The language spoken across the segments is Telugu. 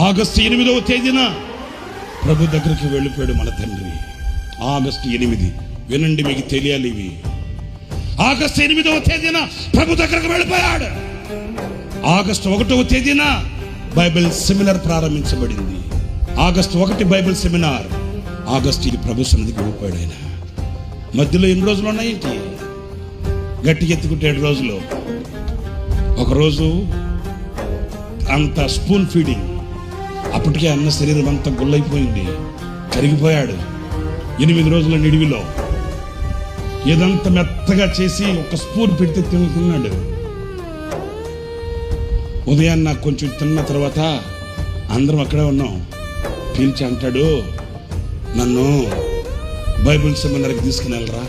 ఆగస్టు 8వ తేదీన ప్రభు దగ్గరికి వెళ్ళిపోయాడు మన తండ్రి. ఆగస్టు 8, వినండి, మీకు తెలియాలి ఇవి. ఆగస్టు 8వ తేదీన ప్రభు దగ్గరకు వెళ్ళిపోయాడు. ఆగస్టు 1వ తేదీన బైబిల్ సెమినార్ ప్రారంభించబడింది. August 1 Bible seminar. ఆగస్టు 2 ప్రభు సన్నిధికి వెళ్ళిపోయాడు ఆయన. మధ్యలో ఎన్ని రోజులు ఉన్నాయేంటి? గట్టిగా ఎత్తుకుంటే 7 రోజులు. ఒకరోజు అంత స్పూన్ ఫీడింగ్, అప్పటికే అన్న శరీరం అంతా గుల్లైపోయింది, కరిగిపోయాడు. 8 రోజుల నిడివిలో ఏదంతా మెత్తగా చేసి ఒక స్పూన్ పెడితే తినుకున్నాడు. ఉదయాన్న నాకు కొంచెం తిన్న తర్వాత అందరం అక్కడే ఉన్నాం. పీల్చి అంటాడు, నన్ను బైబిల్ సెమినార్కి తీసుకుని వెళ్ళరా,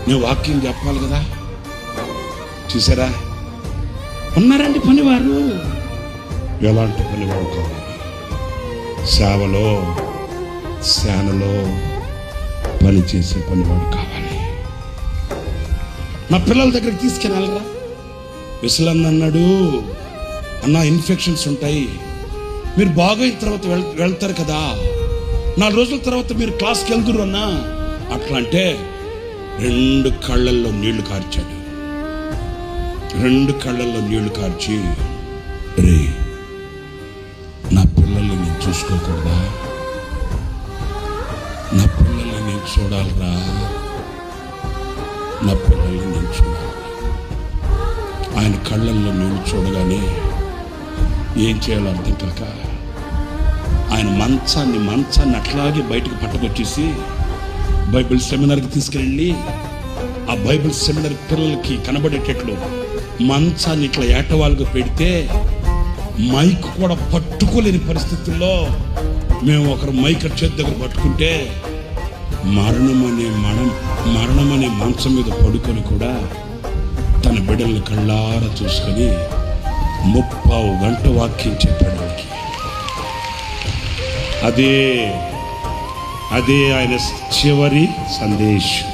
నేను వాక్యం చెప్పాలి కదా. చూసారా, ఉన్నారండి పనివారు. ఎలాంటి పనివారు కావాలి? సేవలో సేనలో పనిచేసే పనివాడు కావాలి. నా పిల్లల దగ్గరికి తీసుకుని వెళ్ళరా. విసలన్న అన్నాడు, అన్న ఇన్ఫెక్షన్స్ ఉంటాయి, మీరు బాగైన తర్వాత వెళ్తారు కదా, 4 రోజుల తర్వాత మీరు క్లాస్కి వెళ్తురు అన్నా. అట్లా అంటే 2 కళ్ళల్లో నీళ్లు కార్చాడు. 2 కళ్ళల్లో నీళ్లు కార్చి, రే నా పిల్లల్ని నేను చూసుకోకూడదా? నా పిల్లల్ని నేను చూడాలరా, నా పిల్లల్ని నేను చూడాలి. ఆయన కళ్ళల్లో నీళ్లు చూడగానే ఏం చేయాలో అర్థం కాక ఆయన మంచాన్ని అట్లాగే బయటకు పట్టుకొచ్చేసి బైబిల్ సెమినార్కి తీసుకెళ్ళి, ఆ బైబిల్ సెమినార్ పిల్లలకి కనబడేటట్లు మంచాన్ని ఇట్లా ఏటవాళ్ళుగా పెడితే, మైక్ కూడా పట్టుకోలేని పరిస్థితుల్లో మేము ఒకరు మైక్ చేతి దగ్గర పట్టుకుంటే మరణమనే మంచం మీద పడుకొని కూడా తన బిడ్డల్ని కళ్ళారా చూసుకొని 30 గంట వాక్యం చెప్పాడు వాళ్ళకి. అదే ఆయన చివరి సందేశం.